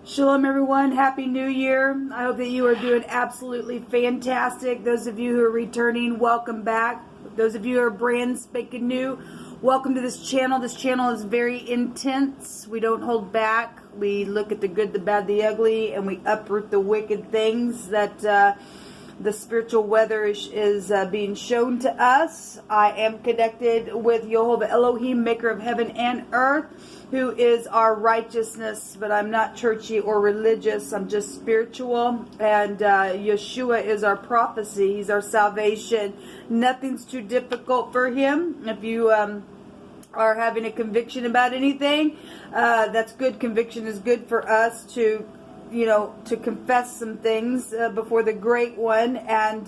Shalom everyone, Happy New Year. I hope that you are doing absolutely fantastic. Those of you who are returning, welcome back. Those of you who are brand spanking new, welcome to this channel. This channel is very intense. We don't hold back. We look at the good, the bad, the ugly, and we uproot the wicked things that the spiritual weather is being shown to us. I am connected with Yehovah Elohim, maker of heaven and earth, who is our righteousness, but I'm not churchy or religious. I'm just spiritual. And Yeshua is our prophecy. He's our salvation. Nothing's too difficult for him. If you are having a conviction about anything, that's good. Conviction is good for us to confess some things before the great one and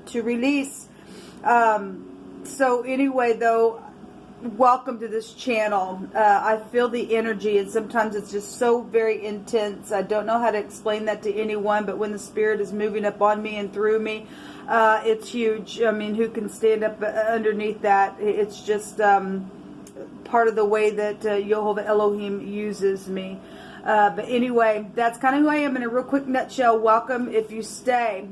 to release. So anyway, though, welcome to this channel. I feel the energy, and sometimes it's just so very intense. I don't know how to explain that to anyone, but when the Spirit is moving up on me and through me, it's huge. I mean, who can stand up underneath that? It's just part of the way that Yehovah Elohim uses me. But anyway, that's kind of who I am in a real quick nutshell. Welcome if you stay.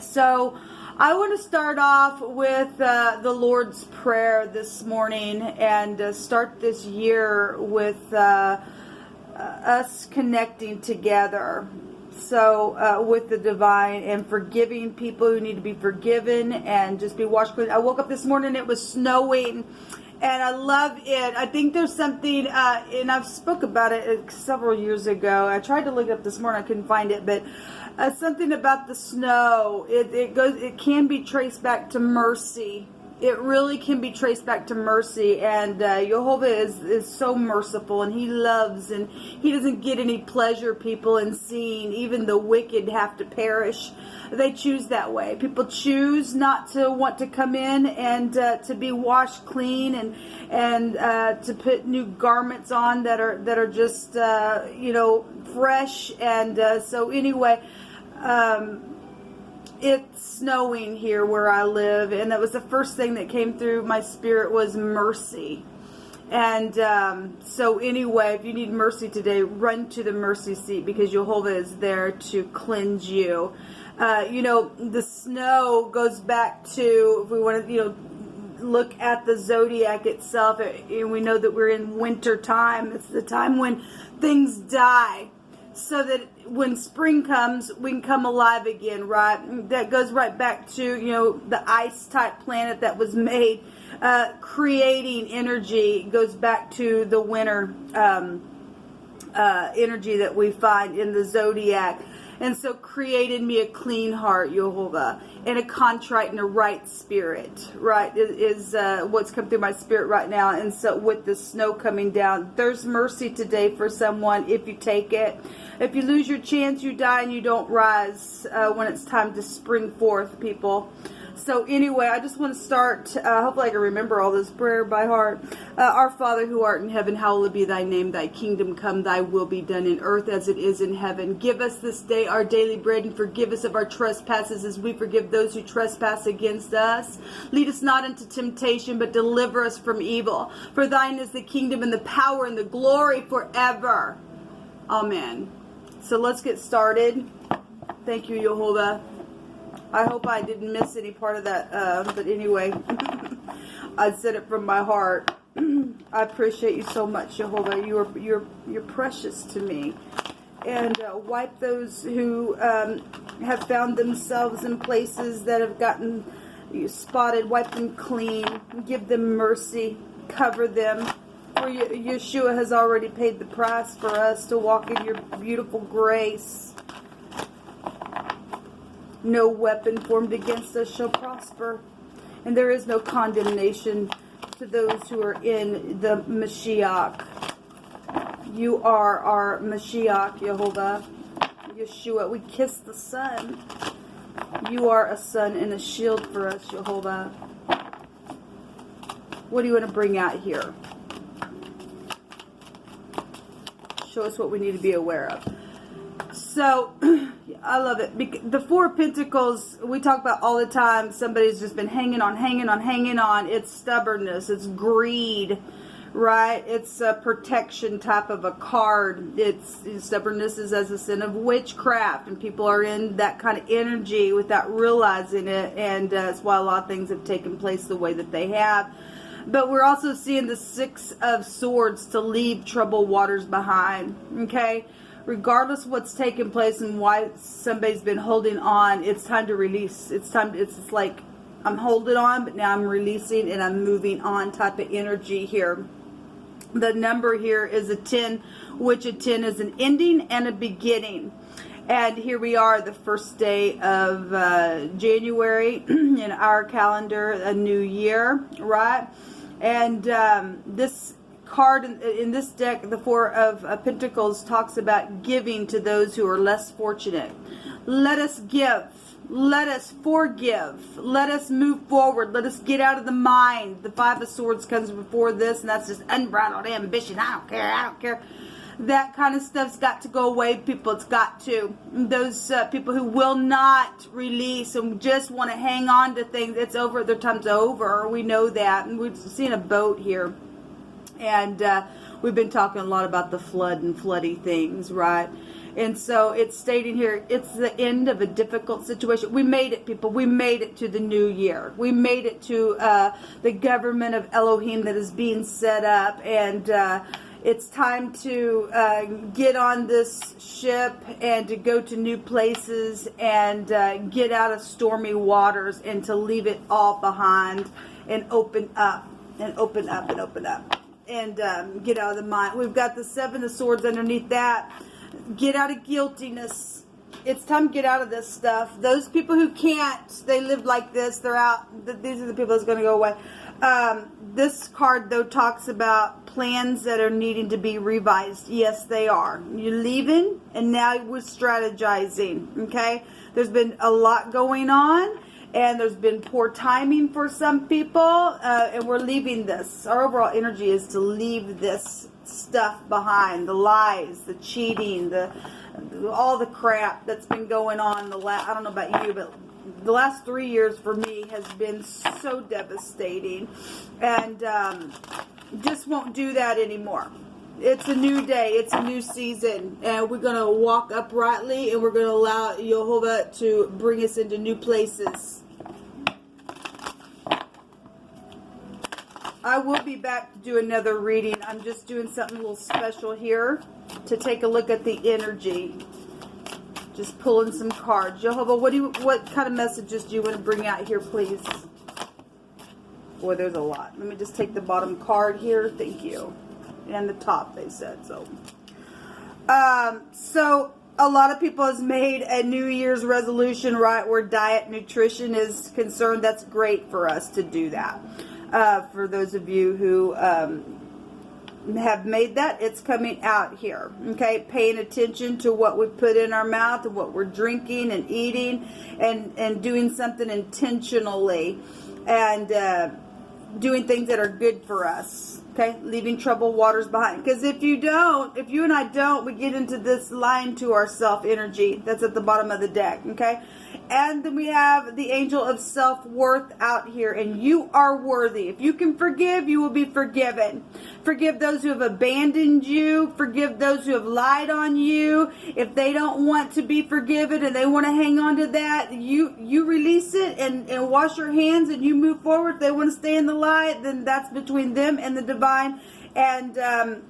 So I want to start off with the Lord's Prayer this morning and start this year with us connecting together. So with the divine and forgiving people who need to be forgiven and just be washed clean. I woke up this morning, it was snowing. And I love it. I think there's something, and I've spoke about it several years ago. I tried to look it up this morning, I couldn't find it, but something about the snow. It can be traced back to mercy. It really can be traced back to mercy, and Yehovah is so merciful, and he loves, and he doesn't get any pleasure, people, in seeing even the wicked have to perish. They choose that way. People choose not to want to come in and to be washed clean and to put new garments on that are just fresh. And so anyway. It's snowing here where I live, and that was the first thing that came through my spirit was mercy. And so anyway, if you need mercy today, run to the mercy seat because Yehovah is there to cleanse you. The snow goes back to, if we want to, look at the zodiac itself, and we know that we're in winter time. It's the time when things die, so that when spring comes, we can come alive again, right? That goes right back to, the ice type planet that was made, creating energy. It goes back to the winter energy that we find in the zodiac. And so created me a clean heart, Yehovah, and a contrite and a right spirit, right, is what's come through my spirit right now. And so with the snow coming down, there's mercy today for someone if you take it. If you lose your chance, you die and you don't rise when it's time to spring forth, people. So anyway, I just want to start, hopefully I can remember all this prayer by heart. Our Father who art in heaven, hallowed be thy name. Thy kingdom come, thy will be done in earth as it is in heaven. Give us this day our daily bread, and forgive us of our trespasses as we forgive those who trespass against us. Lead us not into temptation, but deliver us from evil. For thine is the kingdom and the power and the glory forever. Amen. So let's get started. Thank you, Yehovah. I hope I didn't miss any part of that, but anyway, I said it from my heart. I appreciate you so much, Yehovah. You're precious to me. And wipe those who have found themselves in places that have gotten spotted. Wipe them clean. Give them mercy. Cover them. For Yeshua has already paid the price for us to walk in your beautiful grace. No weapon formed against us shall prosper. And there is no condemnation to those who are in the Mashiach. You are our Mashiach, Yehovah. Yeshua, we kiss the sun. You are a sun and a shield for us, Yehovah. What do you want to bring out here? Show us what we need to be aware of. So, I love it. The Four of Pentacles, we talk about all the time. Somebody's just been hanging on. It's stubbornness. It's greed, right? It's a protection type of a card. Stubbornness is as a sin of witchcraft, and people are in that kind of energy without realizing it, and that's why a lot of things have taken place the way that they have. But we're also seeing the Six of Swords, to leave troubled waters behind, okay? Regardless of what's taking place and why somebody's been holding on, it's time to release. It's like, I'm holding on, but now I'm releasing and I'm moving on type of energy here. The number here is a 10, which a 10 is an ending and a beginning. And here we are, the first day of January in our calendar, a new year, right? And this card in this deck, the Four of Pentacles, talks about giving to those who are less fortunate. Let us give. Let us forgive. Let us move forward. Let us get out of the mind. The Five of Swords comes before this, and that's just unbridled ambition. I don't care. I don't care. That kind of stuff's got to go away, people. It's got to. Those people who will not release and just want to hang on to things, it's over. Their time's over. We know that. And we've seen a boat here. And we've been talking a lot about the flood and floody things, right? And so it's stating here, it's the end of a difficult situation. We made it, people. We made it to the new year. We made it to the government of Elohim that is being set up. And it's time to get on this ship and to go to new places and get out of stormy waters and to leave it all behind and open up and open up and open up. And get out of the mind. We've got the Seven of Swords underneath that. Get out of guiltiness. It's time to get out of this stuff. Those people who can't, they live like this, they're out. These are the people that's going to go away. This card, though, talks about plans that are needing to be revised. Yes, they are. You're leaving, and now we're strategizing, okay? There's been a lot going on. And there's been poor timing for some people, and we're leaving this. Our overall energy is to leave this stuff behind. The lies, the cheating, all the crap that's been going on. I don't know about you, but the last 3 years for me has been so devastating. And just won't do that anymore. It's a new day. It's a new season. And we're going to walk uprightly, and we're going to allow Jehovah to bring us into new places. I will be back to do another reading. I'm just doing something a little special here to take a look at the energy. Just pulling some cards. Jehovah, what kind of messages do you want to bring out here, please? Boy, there's a lot. Let me just take the bottom card here. Thank you. And the top, they said. So a lot of people has made a New Year's resolution, right, where diet, nutrition is concerned. That's great for us to do that. For those of you who have made that, it's coming out here. Okay, paying attention to what we put in our mouth and what we're drinking and eating, and doing something intentionally, and doing things that are good for us. Okay, leaving troubled waters behind. Because if you and I don't, we get into this lying to ourself energy that's at the bottom of the deck. Okay. And then we have the angel of self-worth out here. And you are worthy. If you can forgive, you will be forgiven. Forgive those who have abandoned you. Forgive those who have lied on you. If they don't want to be forgiven and they want to hang on to that, you release it and wash your hands and you move forward. If they want to stay in the lie, then that's between them and the divine. And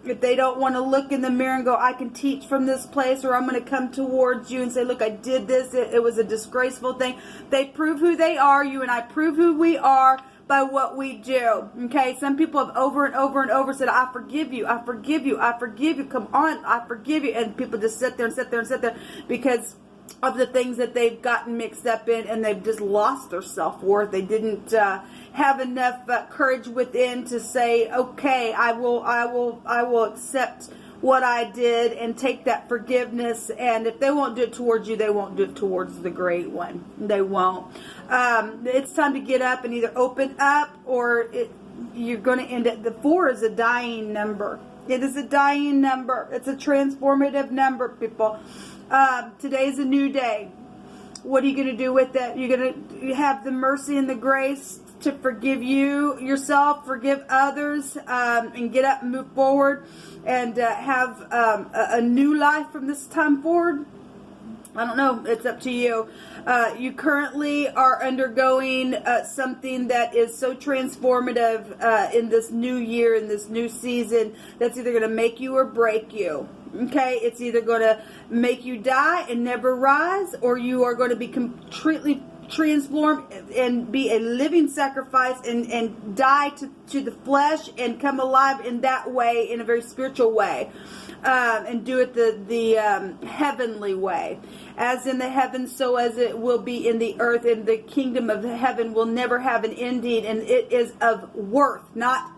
if they don't want to look in the mirror and go, I can teach from this place, or I'm going to come towards you and say, look, I did this. It was a disgraceful thing. They prove who they are. You and I prove who we are by what we do. Okay. Some people have over and over and over said, I forgive you. I forgive you. I forgive you. Come on. I forgive you. And people just sit there and sit there and sit there because of the things that they've gotten mixed up in, and they've just lost their self-worth. They didn't have enough courage within to say, okay, I will accept what I did and take that forgiveness. And if they won't do it towards you, they won't do it towards the great one. They won't. It's time to get up and either open up, or you're going to end it. The 4 is a dying number. It is a dying number. It's a transformative number, people. Today's a new day. What are you going to do with it? You're going to have the mercy and the grace to forgive yourself, forgive others, and get up and move forward and have a new life from this time forward? I don't know. It's up to you. You currently are undergoing something that is so transformative in this new year, in this new season, that's either going to make you or break you. Okay? It's either going to make you die and never rise, or you are going to be completely transformed and be a living sacrifice and die to the flesh and come alive in that way, in a very spiritual way. And do it the heavenly way. As in the heavens, so as it will be in the earth. And the kingdom of heaven will never have an ending. And it is of worth, not,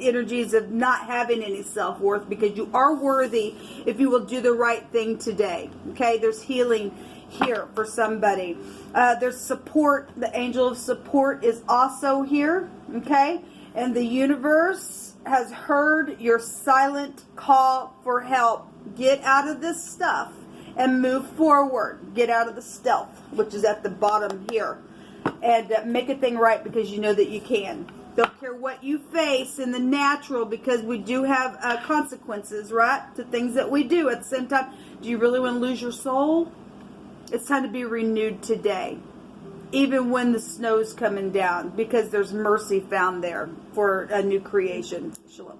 energies of not having any self-worth. Because you are worthy if you will do the right thing today. Okay? There's healing here for somebody. There's support. The angel of support is also here. Okay? And the universe has heard your silent call for help. Get out of this stuff and move forward. Get out of the stealth, which is at the bottom here, and make a thing right, because you know that you can. Don't care what you face in the natural, because we do have consequences, right, to things that we do. At the same time, do you really want to lose your soul? It's time to be renewed today, even when the snow's coming down, because there's mercy found there for a new creation. Shalom.